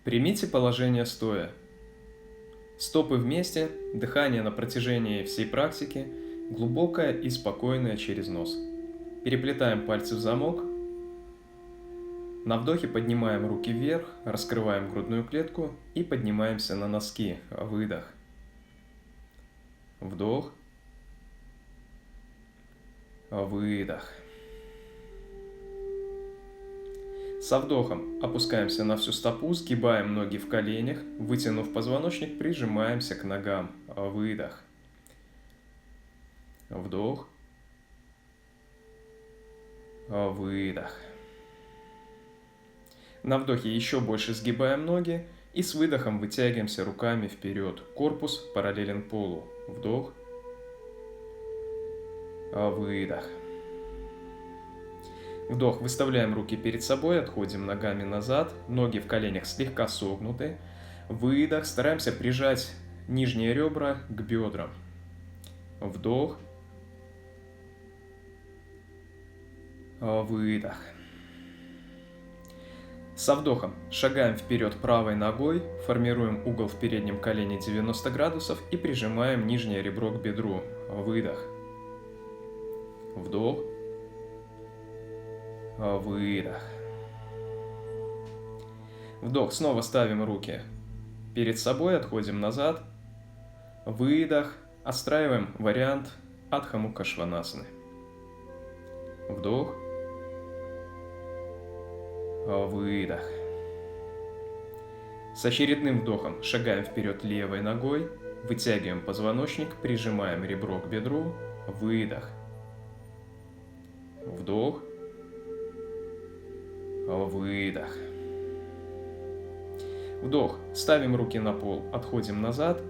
Примите положение стоя. Стопы вместе, дыхание на протяжении всей практики, глубокое и спокойное через нос. Переплетаем пальцы в замок. На вдохе поднимаем руки вверх, раскрываем грудную клетку и поднимаемся на носки. Выдох. Вдох. Выдох. Со вдохом опускаемся на всю стопу, сгибаем ноги в коленях, вытянув позвоночник, прижимаемся к ногам. Выдох. Вдох. Выдох. На вдохе еще больше сгибаем ноги и с выдохом вытягиваемся руками вперед. Корпус параллелен полу. Вдох. Выдох. Вдох. Выставляем руки перед собой, отходим ногами назад, ноги в коленях слегка согнуты. Выдох. Стараемся прижать нижние ребра к бедрам. Вдох. Выдох. Со вдохом шагаем вперед правой ногой, формируем угол в переднем колене 90 градусов и прижимаем нижнее ребро к бедру. Выдох. Вдох. Выдох. Вдох. Снова ставим руки перед собой, отходим назад. Выдох. Отстраиваем вариант Адха Мукха Шванасаны. Вдох. Выдох. С очередным вдохом шагаем вперед левой ногой, вытягиваем позвоночник, прижимаем ребро к бедру. Выдох. Вдох. Выдох. Вдох. Ставим руки на пол, отходим назад,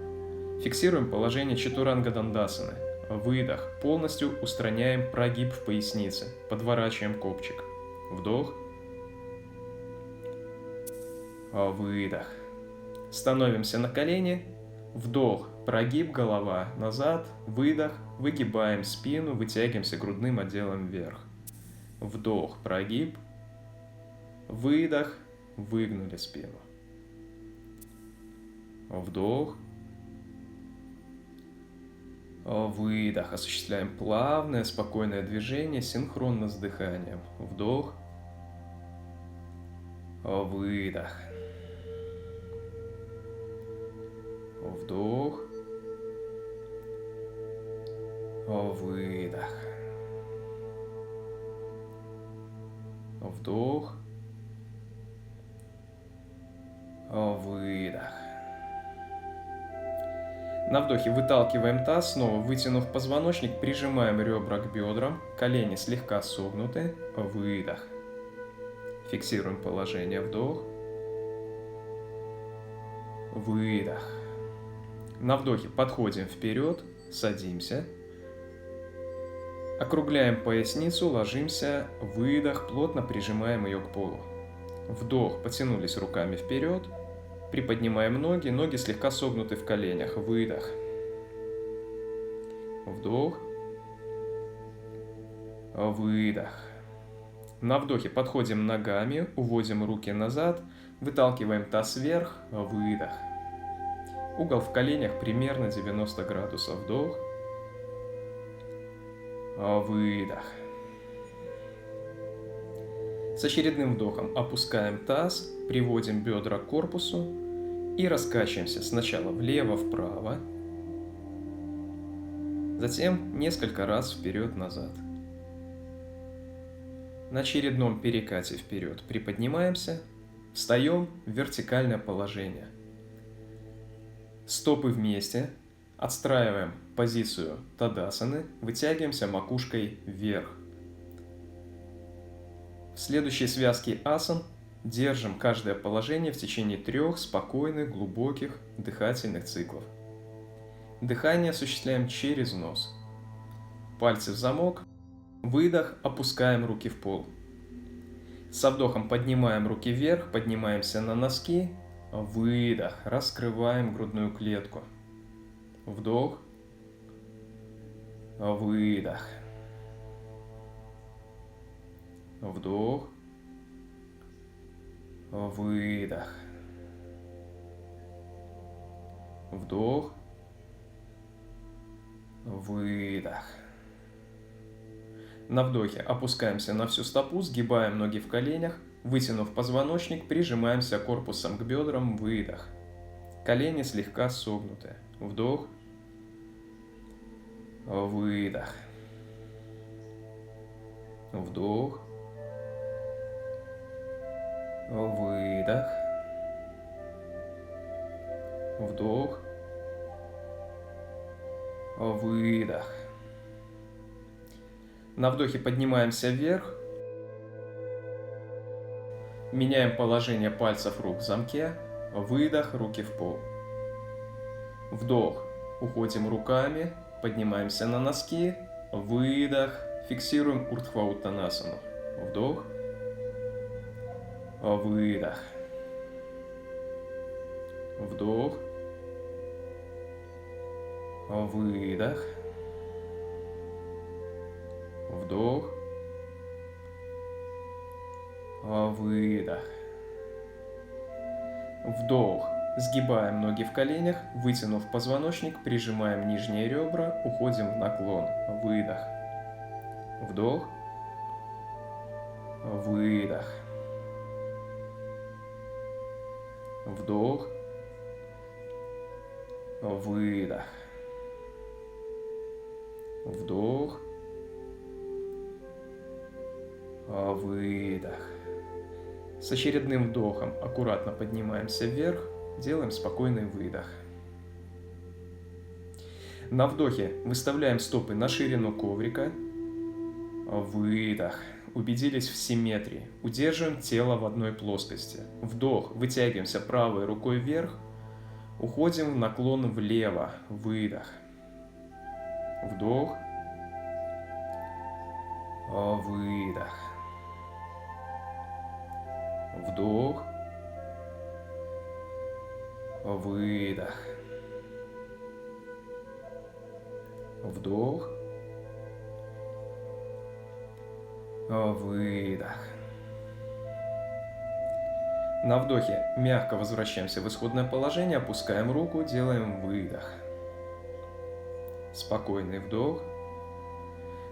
фиксируем положение Чатуранга Дандасаны. Выдох. Полностью устраняем прогиб в пояснице, подворачиваем копчик. Вдох. Выдох. Становимся на колени. Вдох. Прогиб, голова назад. Выдох. Выгибаем спину, вытягиваемся грудным отделом вверх. Вдох. Прогиб. Выдох. Выгнули спину. Вдох. Выдох. Осуществляем плавное, спокойное движение синхронно с дыханием. Вдох. Выдох. Вдох. Выдох. Вдох. Выдох. На вдохе выталкиваем таз, снова вытянув позвоночник, прижимаем ребра к бедрам, колени слегка согнуты. Выдох. Фиксируем положение. Вдох. Выдох. На вдохе подходим вперед, садимся. Округляем поясницу, ложимся. Выдох. Плотно прижимаем ее к полу. Вдох. Потянулись руками вперед. Приподнимаем ноги. Ноги слегка согнуты в коленях. Выдох. Вдох. Выдох. На вдохе подходим ногами, уводим руки назад, выталкиваем таз вверх, выдох. Угол в коленях примерно 90 градусов. Вдох. Выдох. С очередным вдохом опускаем таз, приводим бедра к корпусу и раскачиваемся сначала влево-вправо, затем несколько раз вперед-назад. На очередном перекате вперед приподнимаемся, встаем в вертикальное положение. Стопы вместе, отстраиваем позицию Тадасаны, вытягиваемся макушкой вверх. В следующей связке асан держим каждое положение в течение 3 спокойных, глубоких дыхательных циклов. Дыхание осуществляем через нос. Пальцы в замок. Выдох, опускаем руки в пол. Со вдохом поднимаем руки вверх, поднимаемся на носки. Выдох, раскрываем грудную клетку. Вдох. Выдох. Вдох. Выдох. Вдох. Выдох. На вдохе опускаемся на всю стопу, сгибаем ноги в коленях, вытянув позвоночник, прижимаемся корпусом к бедрам. Выдох. Колени слегка согнуты. Вдох. Выдох. Вдох. Выдох. Вдох. Выдох. На вдохе поднимаемся вверх. Меняем положение пальцев рук в замке. Выдох, руки в пол. Вдох. Уходим руками. Поднимаемся на носки. Выдох. Фиксируем Урдхва Уттанасану. Вдох. Выдох. Вдох. Выдох. Вдох. Выдох. Вдох. Сгибаем ноги в коленях, вытянув позвоночник, прижимаем нижние ребра, уходим в наклон. Выдох. Вдох. Выдох. Вдох. Выдох. Вдох. Выдох. С очередным вдохом аккуратно поднимаемся вверх, делаем спокойный выдох. На вдохе выставляем стопы на ширину коврика. Выдох. Убедились в симметрии. Удерживаем тело в одной плоскости. Вдох. Вытягиваемся правой рукой вверх. Уходим в наклон влево. Выдох. Вдох. Выдох. Вдох. Выдох. Вдох. Выдох. На вдохе мягко возвращаемся в исходное положение, опускаем руку, делаем выдох. Спокойный вдох.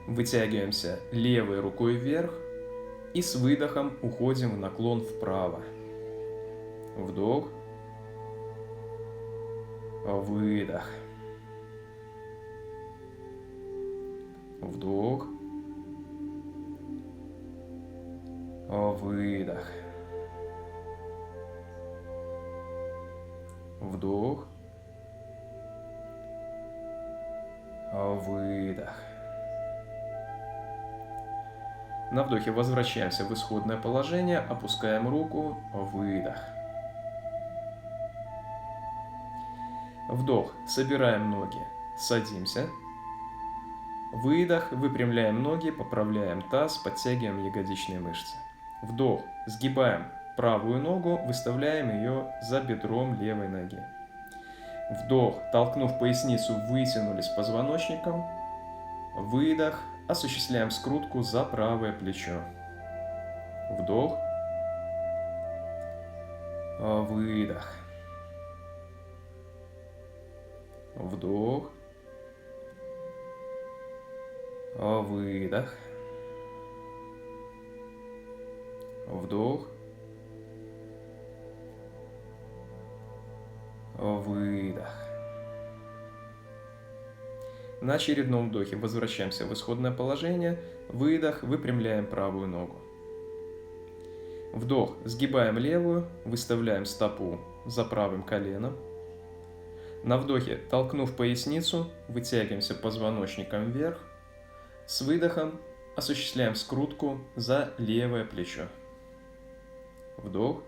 Вытягиваемся левой рукой вверх и с выдохом уходим в наклон вправо. Вдох. Выдох. Вдох. Выдох. Вдох. Выдох. На вдохе возвращаемся в исходное положение, опускаем руку, выдох. Вдох, собираем ноги, садимся. Выдох, выпрямляем ноги, поправляем таз, подтягиваем ягодичные мышцы. Вдох, сгибаем правую ногу, выставляем ее за бедром левой ноги. Вдох, толкнув поясницу, вытянулись позвоночником. Выдох, осуществляем скрутку за правое плечо. Вдох. Выдох. Вдох. Выдох. Вдох. Выдох. На очередном вдохе возвращаемся в исходное положение. Выдох, выпрямляем правую ногу. Вдох, сгибаем левую, выставляем стопу за правым коленом. На вдохе, толкнув поясницу, вытягиваемся позвоночником вверх. С выдохом осуществляем скрутку за левое плечо. Вдох.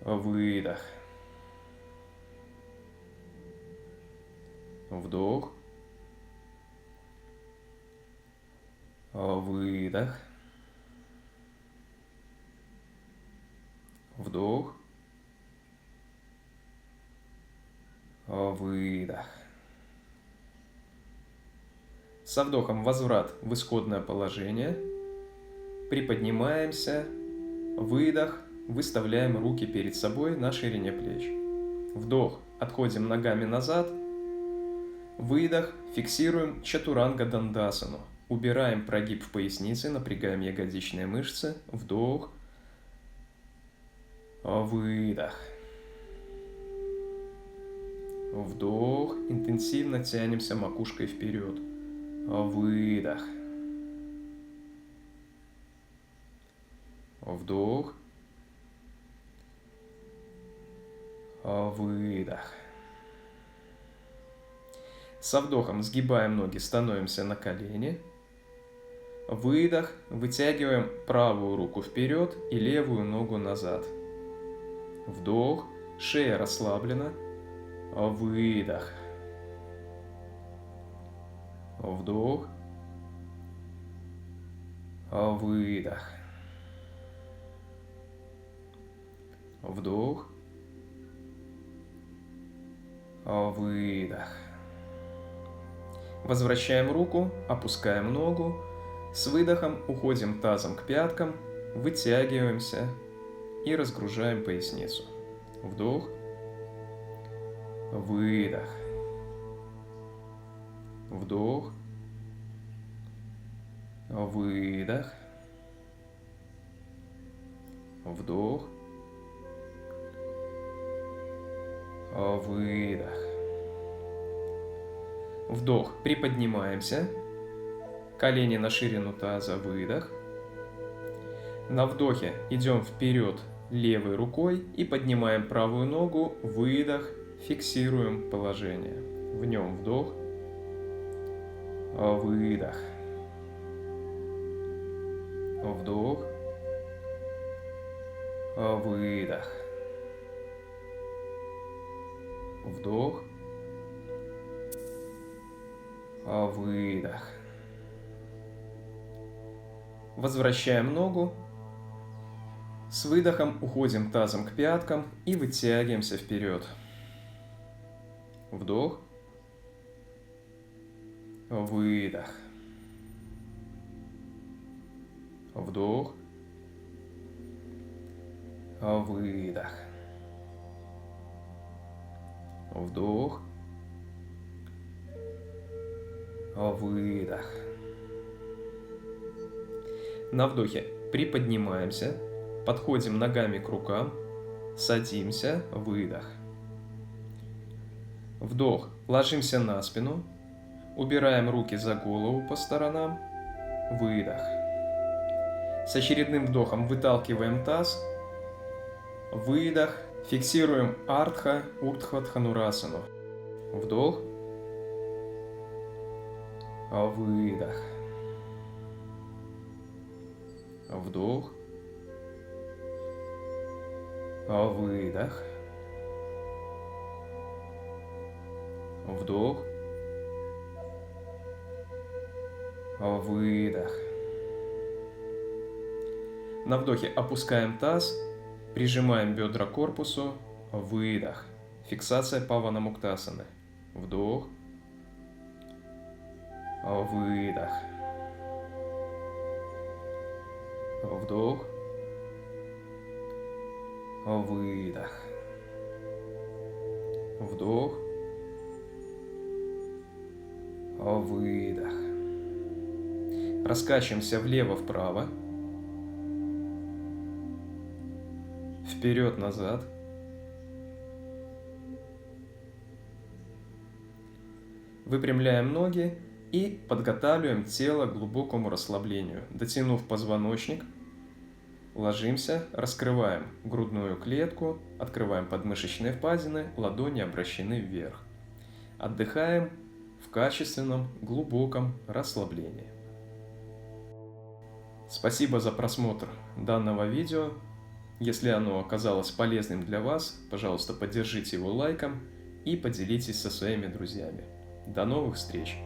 Выдох. Вдох. Выдох. Вдох. Выдох. Со вдохом возврат в исходное положение. Приподнимаемся. Выдох. Выставляем руки перед собой на ширине плеч. Вдох, отходим ногами назад. Выдох, фиксируем чатуранга дандасану. Убираем прогиб в пояснице, напрягаем ягодичные мышцы. Вдох, выдох. Вдох, интенсивно тянемся макушкой вперед. Выдох. Вдох. Выдох. Со вдохом сгибаем ноги, становимся на колени. Выдох, вытягиваем правую руку вперед и левую ногу назад. Вдох, шея расслаблена. Выдох. Вдох. Выдох. Вдох. Выдох. Возвращаем руку, опускаем ногу. С выдохом уходим тазом к пяткам, вытягиваемся и разгружаем поясницу. Вдох. Выдох. Вдох. Выдох. Вдох. Выдох. Вдох. Приподнимаемся. Колени на ширину таза. Выдох. На вдохе идем вперед левой рукой и поднимаем правую ногу. Выдох. Фиксируем положение. В нем вдох. Выдох. Вдох. Выдох. Вдох. Выдох. Возвращаем ногу. С выдохом уходим тазом к пяткам и вытягиваемся вперед. Вдох. Выдох. Вдох. Выдох. Вдох. Выдох. На вдохе приподнимаемся, подходим ногами к рукам, садимся, выдох. Вдох, ложимся на спину, убираем руки за голову по сторонам, выдох. С очередным вдохом выталкиваем таз, выдох, фиксируем артха урдхва дханурасану. Вдох, выдох. Вдох, выдох. Вдох, выдох. На вдохе опускаем таз, прижимаем бедра к корпусу, выдох. Фиксация павана муктасаны. Вдох, выдох. Вдох, выдох. Вдох, выдох. Раскачиваемся влево-вправо, вперед-назад. Выпрямляем ноги и подготавливаем тело к глубокому расслаблению. Дотянув позвоночник, ложимся, раскрываем грудную клетку, открываем подмышечные впадины, ладони обращены вверх. Отдыхаем в качественном, глубоком расслаблении. Спасибо за просмотр данного видео. Если оно оказалось полезным для вас, пожалуйста, поддержите его лайком и поделитесь со своими друзьями. До новых встреч!